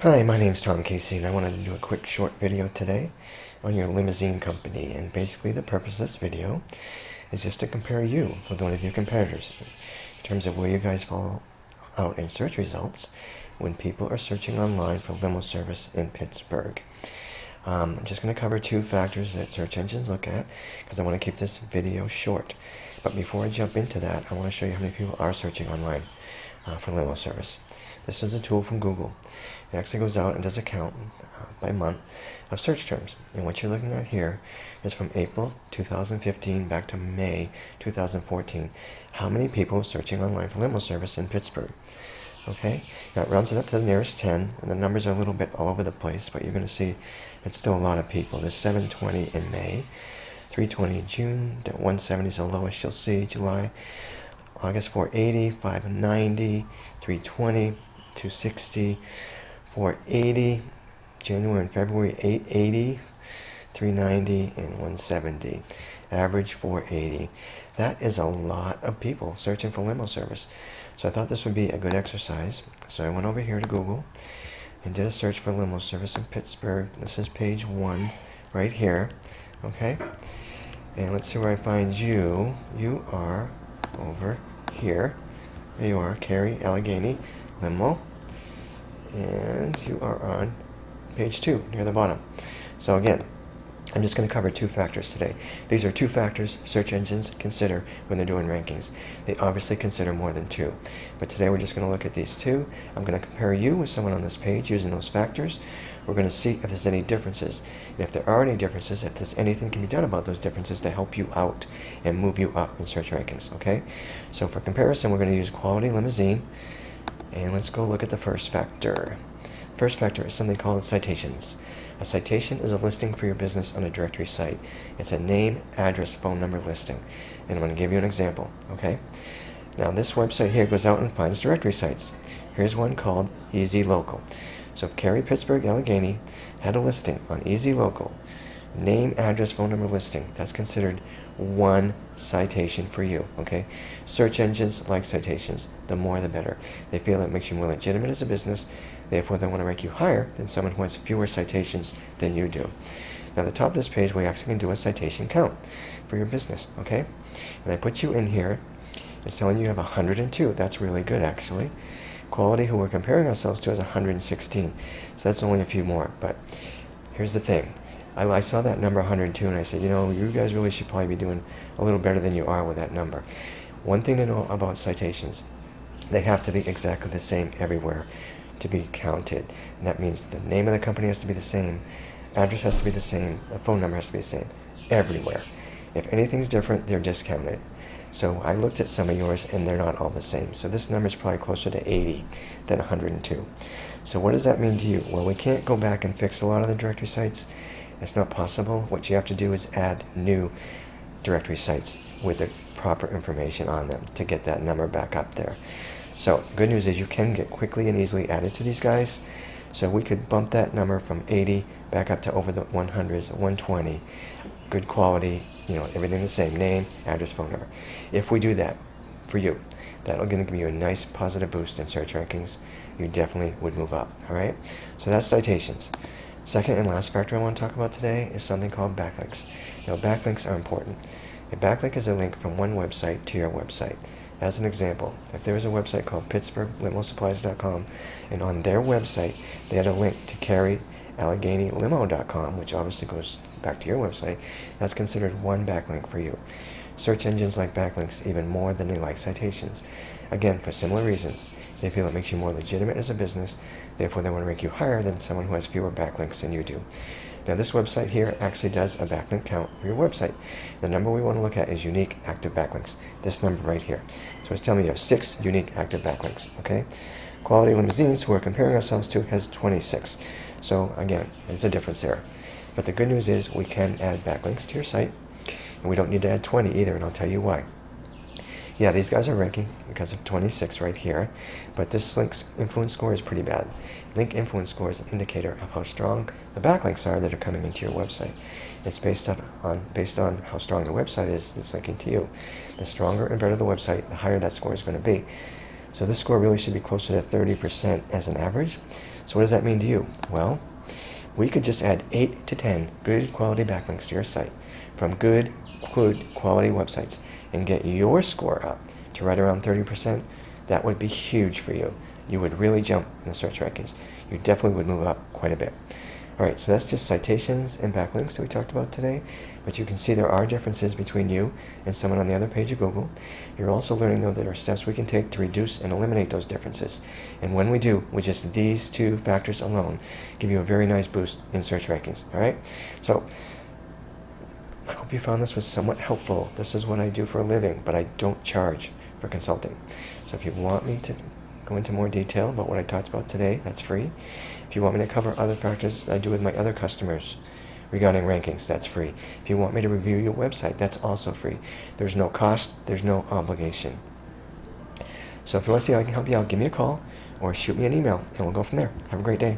Hi, my name's Tom Casey, and I wanted to do a quick short video today on your limousine company. And basically, the purpose of this video is just to compare you with one of your competitors in terms of where you guys fall out in search results when people are searching online for limo service in Pittsburgh. I'm just going to cover two factors that search engines look at because I want to keep this video short. But before I jump into that, I want to show you how many people are searching online for limo service. This is a tool from Google. It actually goes out and does a count by month of search terms. And what you're looking at here is from April 2015 back to May 2014. How many people searching online for limo service in Pittsburgh? Okay, now it rounds it up to the nearest 10, and the numbers are a little bit all over the place, but you're going to see it's still a lot of people. There's 720 in May, 320 in June, 170 is the lowest you'll see, July, August 480, 590, 320, 260, 480, January and February 880, 390, and 170. Average 480. That is a lot of people searching for limo service. So I thought this would be a good exercise. So I went over here to Google and did a search for limo service in Pittsburgh. This is page 1 right here. Okay? And let's see where I find you. You are over here. There you are, Carrie Allegheny Limo. And you are on page 2 near the bottom. So again, I'm just going to cover two factors today. These are two factors search engines consider when they're doing rankings. They obviously consider more than two. But today we're just going to look at these two. I'm going to compare you with someone on this page using those factors. We're going to see if there's any differences. And if there are any differences, if there's anything can be done about those differences to help you out and move you up in search rankings. Okay? So for comparison, we're going to use quality limousine. And let's go look at the first factor. First factor is something called citations. A citation is a listing for your business on a directory site. It's a name, address, phone number listing. And I'm going to give you an example, okay? Now this website here goes out and finds directory sites. Here's one called Easy Local. So if Carrie Pittsburgh Allegheny had a listing on Easy Local, name, address, phone number listing, that's considered one citation for you, okay? Search engines like citations. The more the better. They feel it makes you more legitimate as a business. Therefore, they want to rank you higher than someone who has fewer citations than you do. Now, at the top of this page, we actually can do a citation count for your business, okay? And I put you in here. It's telling you have 102. That's really good, actually. Quality, who we're comparing ourselves to, is 116. So that's only a few more. But here's the thing. I saw that number 102 and I said, you know, you guys really should probably be doing a little better than you are with that number. One thing to know about citations, they have to be exactly the same everywhere to be counted. And that means the name of the company has to be the same, address has to be the same, the phone number has to be the same, everywhere. If anything's different, they're discounted. So I looked at some of yours and they're not all the same. So this number is probably closer to 80 than 102. So what does that mean to you? Well, we can't go back and fix a lot of the directory sites. It's not possible. What you have to do is add new directory sites with the proper information on them to get that number back up there. So good news is you can get quickly and easily added to these guys. So we could bump that number from 80 back up to over the 100s, 120. Good quality, you know, everything the same, name, address, phone number. If we do that for you, that'll going to give you a nice positive boost in search rankings. You definitely would move up, all right? So that's citations. Second and last factor I want to talk about today is something called backlinks. Now, backlinks are important. A backlink is a link from one website to your website. As an example, if there was a website called PittsburghLimoSupplies.com, and on their website they had a link to CarrieAlleghenyLimo.com, which obviously goes back to your website, that's considered one backlink for you. Search engines like backlinks even more than they like citations. Again, for similar reasons. They feel it makes you more legitimate as a business, therefore they want to rank you higher than someone who has fewer backlinks than you do. Now this website here actually does a backlink count for your website. The number we want to look at is unique active backlinks. This number right here. So it's telling me you have 6 unique active backlinks, okay? Quality Limousines, who we're comparing ourselves to, has 26. So again, there's a difference there. But the good news is we can add backlinks to your site, and we don't need to add 20 either, and I'll tell you why. Yeah, these guys are ranking because of 26 right here, but this link's influence score is pretty bad. Link influence score is an indicator of how strong the backlinks are that are coming into your website. It's based on how strong the website is that's linking to you. The stronger and better the website, the higher that score is going to be. So this score really should be closer to 30% as an average. So what does that mean to you? Well, we could just add 8 to 10 good quality backlinks to your site from good quality websites and get your score up to right around 30%. That would be huge for you. You would really jump in the search rankings. You definitely would move up quite a bit. Alright, so that's just citations and backlinks that we talked about today. But you can see there are differences between you and someone on the other page of Google. You're also learning, though, that there are steps we can take to reduce and eliminate those differences. And when we do, with just these 2 factors alone, give you a very nice boost in search rankings. Alright? So, I hope you found this was somewhat helpful. This is what I do for a living, but I don't charge for consulting. So if you want me to go into more detail about what I talked about today, that's free. If you want me to cover other factors I do with my other customers regarding rankings, that's free. If you want me to review your website, that's also free. There's no cost, there's no obligation. So if you want to see how I can help you out, give me a call or shoot me an email and we'll go from there. Have a great day.